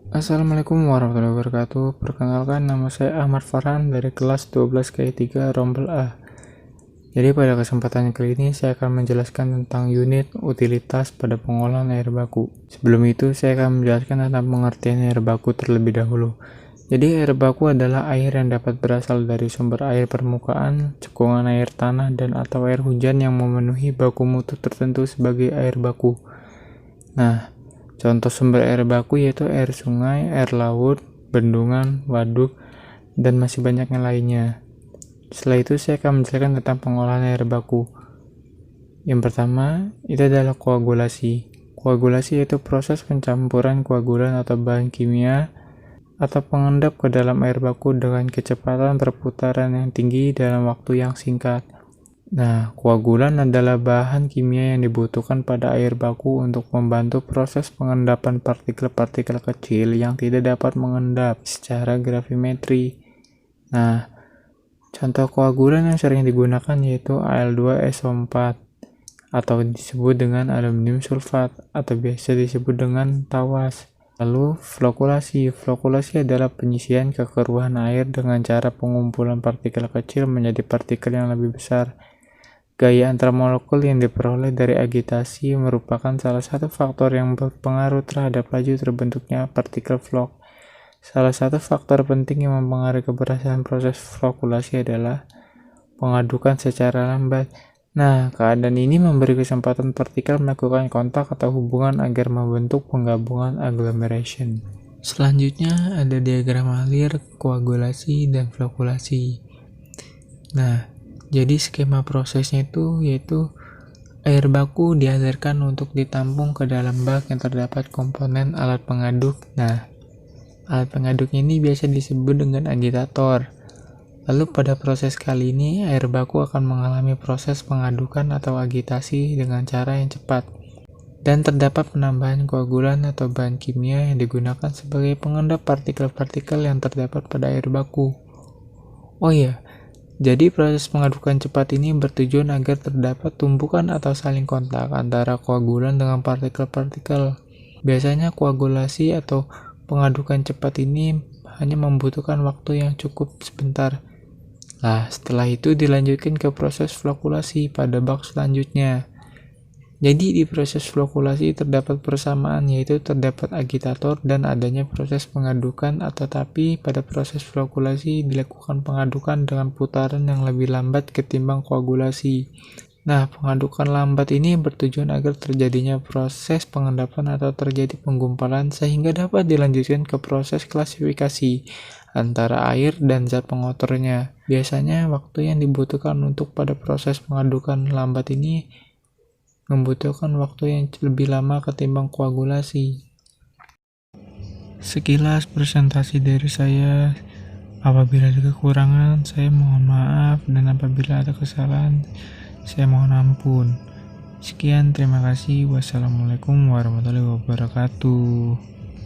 Assalamualaikum warahmatullahi wabarakatuh. Perkenalkan, nama saya Ahmad Farhan dari kelas 12 K3 Rombel A. Jadi pada kesempatan kali ini saya akan menjelaskan tentang unit utilitas pada pengolahan air baku. Sebelum itu saya akan menjelaskan tentang pengertian air baku terlebih dahulu. Jadi air baku adalah air yang dapat berasal dari sumber air permukaan, cekungan air tanah, dan atau air hujan yang memenuhi baku mutu tertentu sebagai air baku. Nah, contoh sumber air baku yaitu air sungai, air laut, bendungan, waduk, dan masih banyak yang lainnya. Setelah itu saya akan menjelaskan tentang pengolahan air baku. Yang pertama, itu adalah koagulasi. Koagulasi yaitu proses pencampuran koagulan atau bahan kimia atau pengendap ke dalam air baku dengan kecepatan perputaran yang tinggi dalam waktu yang singkat. Nah, koagulan adalah bahan kimia yang dibutuhkan pada air baku untuk membantu proses pengendapan partikel-partikel kecil yang tidak dapat mengendap secara gravimetri. Nah, contoh koagulan yang sering digunakan yaitu Al2SO4 atau disebut dengan aluminium sulfat atau biasa disebut dengan tawas. Lalu, flokulasi. Flokulasi adalah penyisian kekeruhan air dengan cara pengumpulan partikel kecil menjadi partikel yang lebih besar. Gaya antar molekul yang diperoleh dari agitasi merupakan salah satu faktor yang berpengaruh terhadap laju terbentuknya partikel flok. Salah satu faktor penting yang mempengaruhi keberhasilan proses flokulasi adalah pengadukan secara lambat. Nah, keadaan ini memberi kesempatan partikel melakukan kontak atau hubungan agar membentuk penggabungan agglomeration. Selanjutnya ada diagram alir, koagulasi, dan flokulasi. Nah, jadi skema prosesnya itu yaitu air baku dialirkan untuk ditampung ke dalam bak yang terdapat komponen alat pengaduk. Nah, alat pengaduk ini biasa disebut dengan agitator. Lalu pada proses kali ini air baku akan mengalami proses pengadukan atau agitasi dengan cara yang cepat. Dan terdapat penambahan koagulan atau bahan kimia yang digunakan sebagai pengendap partikel-partikel yang terdapat pada air baku. Oh iya, jadi proses pengadukan cepat ini bertujuan agar terdapat tumpukan atau saling kontak antara koagulan dengan partikel-partikel. Biasanya koagulasi atau pengadukan cepat ini hanya membutuhkan waktu yang cukup sebentar. Nah, setelah itu dilanjutkan ke proses flokulasi pada bak selanjutnya. Jadi di proses flokulasi terdapat persamaan, yaitu terdapat agitator dan adanya proses pengadukan, tetapi pada proses flokulasi dilakukan pengadukan dengan putaran yang lebih lambat ketimbang koagulasi. Nah, pengadukan lambat ini bertujuan agar terjadinya proses pengendapan atau terjadi penggumpalan sehingga dapat dilanjutkan ke proses klasifikasi antara air dan zat pengotornya. Biasanya waktu yang dibutuhkan untuk pada proses pengadukan lambat ini membutuhkan waktu yang lebih lama ketimbang koagulasi. Sekilas presentasi dari saya. Apabila ada kekurangan, saya mohon maaf, dan apabila ada kesalahan, saya mohon ampun. Sekian, terima kasih. Wassalamualaikum warahmatullahi wabarakatuh.